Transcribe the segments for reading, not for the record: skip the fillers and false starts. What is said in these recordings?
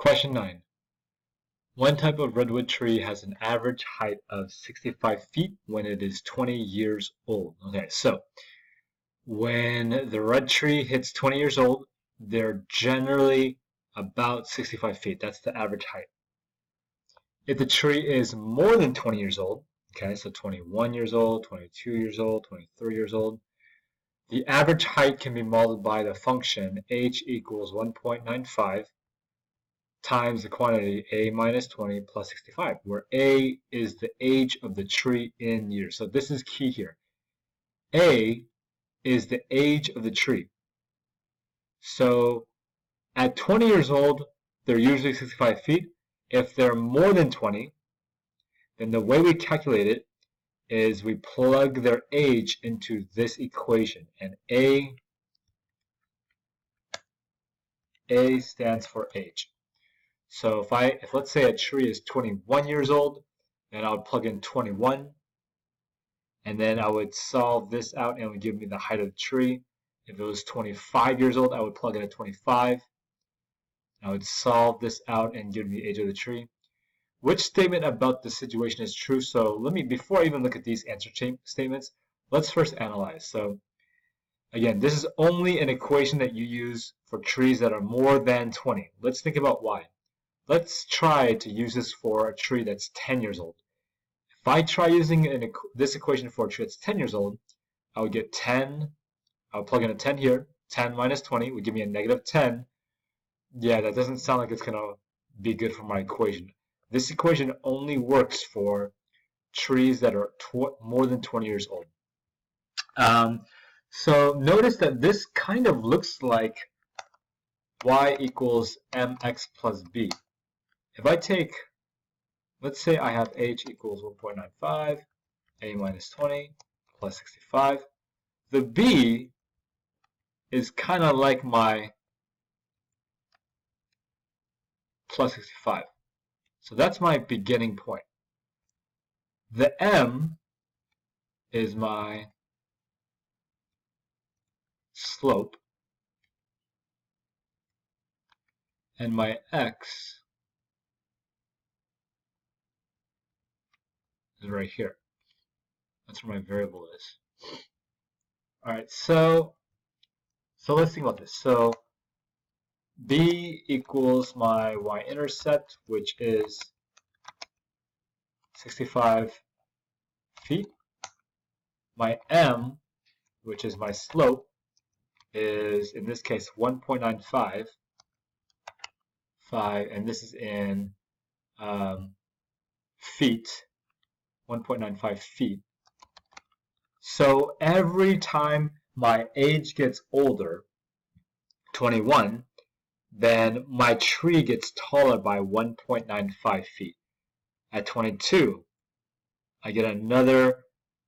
Question 9. One type of redwood tree has an average height of 65 feet when it is 20 years old. Okay, so when the red tree hits 20 years old, they're generally about 65 feet. That's the average height. If the tree is more than 20 years old, okay, so 21 years old, 22 years old, 23 years old, the average height can be multiplied by the function h equals 1.95 times the quantity a minus 20 plus 65, where a is the age of the tree in years. So this is key here. A is the age of the tree. So at 20 years old, they're usually 65 feet. If they're more than 20, then the way we calculate it is we plug their age into this equation, and A stands for age. So if let's say a tree is 21 years old, then I would plug in 21, and then I would solve this out and it would give me the height of the tree. If it was 25 years old, I would plug in a 25. I would solve this out and give me the age of the tree. Which statement about the situation is true? So before I even look at these answer statements, let's first analyze. So again, this is only an equation that you use for trees that are more than 20. Let's think about why. Let's try to use this for a tree that's 10 years old. If I try using this equation for a tree that's 10 years old, I would get 10. I would plug in a 10 here. 10 minus 20 would give me a negative 10. Yeah, that doesn't sound like it's going to be good for my equation. This equation only works for trees that are more than 20 years old. So notice that this kind of looks like y equals mx plus b. If I take, let's say I have h equals 1.95, a minus 20 plus 65. The b is kind of like my plus 65. So that's my beginning point. The m is my slope, and my x is right here. That's where my variable is. All right, so let's think about this. So b equals my y-intercept, which is 65 feet. My m, which is my slope, is in this case 1.95, and this is in feet, 1.95 feet. So every time my age gets older, 21, then my tree gets taller by 1.95 feet. At 22, I get another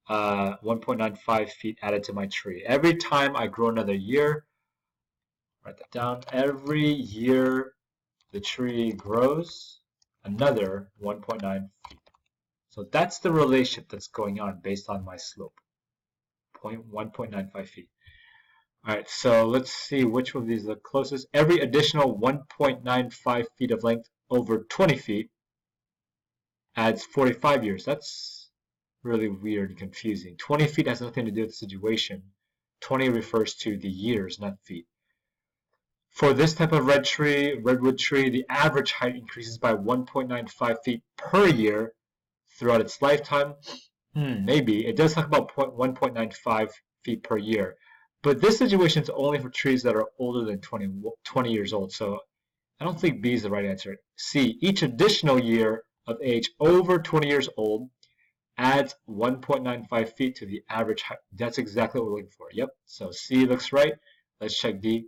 1.95 feet added to my tree. Every time I grow another year, write that down, every year the tree grows another 1.9 feet. So that's the relationship that's going on based on my slope, 1.95 feet. All right, so let's see which one of these is the closest. Every additional 1.95 feet of length over 20 feet adds 45 years. That's really weird and confusing. 20 feet has nothing to do with the situation. 20 refers to the years, not feet. For this type of redwood tree, the average height increases by 1.95 feet per year throughout its lifetime. Maybe. It does talk about 1.95 feet per year. But this situation is only for trees that are older than 20 years old. So I don't think B is the right answer. C, each additional year of age over 20 years old adds 1.95 feet to the average height. That's exactly what we're looking for. Yep, so C looks right. Let's check D.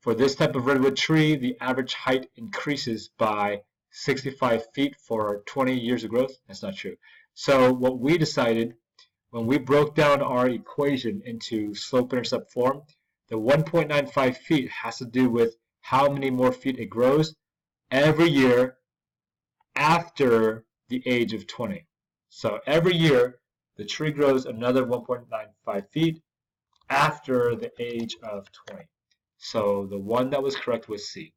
For this type of redwood tree, the average height increases by 65 feet for 20 years of growth. That's not true. So what we decided when we broke down our equation into slope-intercept form, the 1.95 feet has to do with how many more feet it grows every year after the age of 20. So every year, the tree grows another 1.95 feet after the age of 20. So the one that was correct was C.